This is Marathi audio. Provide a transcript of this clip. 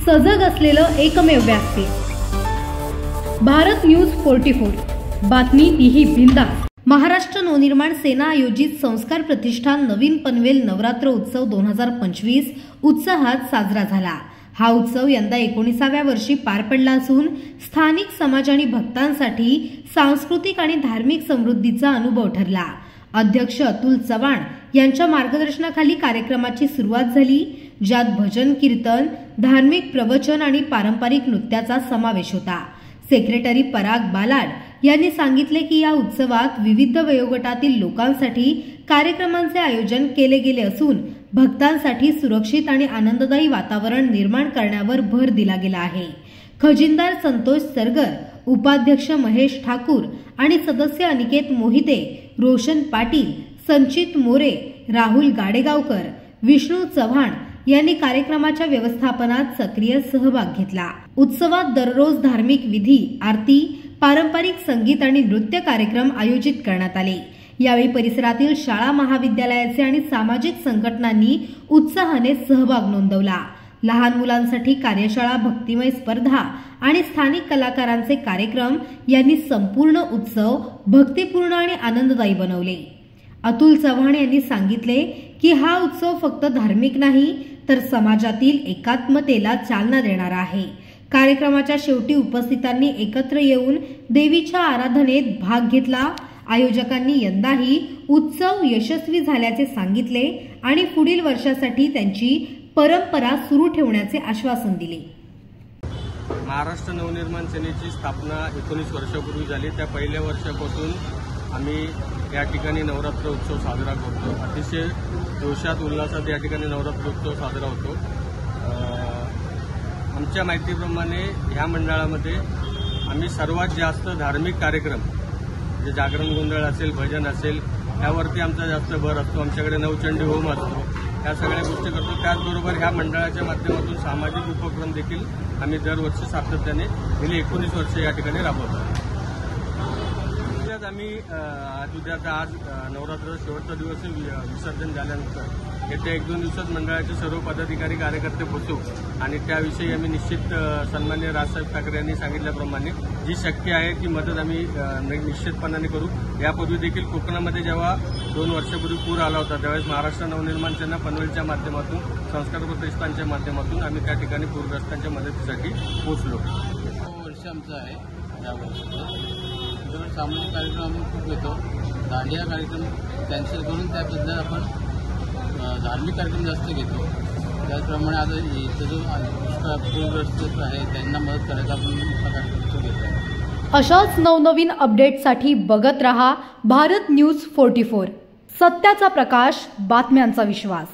सजग असलेलं एकमेव व्यासपीठ भारत न्यूज 44, बातमी तीही बिंदास। महाराष्ट्र नवनिर्माण सेना आयोजित संस्कार प्रतिष्ठान नवीन पनवेल नवरात्र उत्सव 2025 उत्साहात साजरा झाला। हा उत्सव यंदा 19व्या वर्षी पार पडला असून स्थानिक समाज आणि भक्तांसाठी सांस्कृतिक आणि धार्मिक समृद्धीचा अनुभव ठरला। अध्यक्ष अतुल चव्हाण यांच्या मार्गदर्शनाखाली कार्यक्रमाची सुरुवात झाली, ज्यात भजन कीर्तन, धार्मिक प्रवचन आणि पारंपरिक नृत्याचा समावेश होता। सेक्रेटरी पराग बालाड यांनी सांगितले की या उत्सवात विविध वयोगटातील लोकांसाठी कार्यक्रमांचे आयोजन केले गेले असून भक्तांसाठी सुरक्षित आणि आनंददायी वातावरण निर्माण करण्यावर भर दिला गेला आहे। खजिनदार संतोष सरगर, उपाध्यक्ष महेश ठाकूर आणि सदस्य अनिकेत मोहिते, रोशन पाटील, संचित मोरे, राहुल गाडेगावकर, विष्णू चव्हाण यांनी कार्यक्रमाच्या व्यवस्थापनात सक्रिय सहभाग घेतला। उत्सवात दररोज धार्मिक विधी, आरती, पारंपरिक संगीत आणि नृत्य कार्यक्रम आयोजित करण्यात आले। यावेळी परिसरातील शाळा, महाविद्यालयाचे आणि सामाजिक संघटनांनी उत्साहाने सहभाग नोंदवला। लहान मुलांसाठी कार्यशाळा, भक्तिमय स्पर्धा आणि स्थानिक कलाकारांचे कार्यक्रम यांनी संपूर्ण उत्सव भक्तिपूर्ण आणि आनंददायी बनवले। अतुल चव्हाण यांनी सांगितले की हा उत्सव फक्त धार्मिक नाही तर समाजातील एकात्मतेला चालना देणारा आहे। कार्यक्रमाच्या शेवटी उपस्थितांनी एकत्र येऊन देवीच्या आराधनेत भाग घेतला। आयोजकांनी यंदाही उत्सव यशस्वी झाल्याचे सांगितले आणि पुढील वर्षासाठी त्यांची परंपरा सुरू ठेवण्याचे आश्वासन दिले। महाराष्ट्र नवनिर्माण सेनेची स्थापना 19 वर्षापूर्वी झाली। त्या पहिल्या वर्षापासून आम्ही या ठिकाणी नवरात्र उत्सव साजरा करतो। अतिशय जोशात उल्हासात या ठिकाणी नवरात्र उत्सव साजरा होतो। आमच्या माहितीप्रमाणे ह्या मंडळामध्ये आम्ही सर्वात जास्त धार्मिक कार्यक्रम जे जागरण गोंधळ असेल, भजन असेल, यावरती आमचा जास्त भर असतो। आमच्याकडे नवचंडी होम असतो, या सगळ्या गोष्टी करतो। त्याचबरोबर ह्या मंडळाच्या माध्यमातून सामाजिक उपक्रम देखील आम्ही दरवर्षी सातत्याने गेली 19 वर्ष या ठिकाणी राबवतो। आम्ही आज नवरात्र शेवटचा दिवस विसर्जन झाल्यानंतर येत्या 1-2 दिवसात मंडळाचे सर्व पदाधिकारी कार्यकर्ते पोहोचू आणि त्याविषयी आम्ही निश्चित सन्माननीय राजसाहेब ठाकरे यांनी सांगितल्याप्रमाणे जी शक्य आहे ती मदत आम्ही निश्चितपणाने करू। यापूर्वी देखील कोकणामध्ये जेव्हा 2 वर्षापूर्वी पूर आला होता त्यावेळेस महाराष्ट्र नवनिर्माण सेना पनवेलच्या माध्यमातून, संस्कार प्रतिष्ठानच्या माध्यमातून आम्ही त्या ठिकाणी पूरग्रस्तांच्या मदतीसाठी पोहोचलो। वर्ष आमचं आहे यावर्षी सामाजिक कार्यक्रम आम्ही खूप घेतो। दांडिया कार्यक्रम कॅन्सल करून त्याबद्दल आपण धार्मिक कार्यक्रम जास्त घेतो। त्याचप्रमाणे आता इथं जो पूरग्रस्त आहे त्यांना मदत करायचा आपण कार्यक्रम घेतो। अशाच नवनवीन अपडेटसाठी बघत रहा भारत न्यूज 44, सत्याचा प्रकाश, बातम्यांचा विश्वास।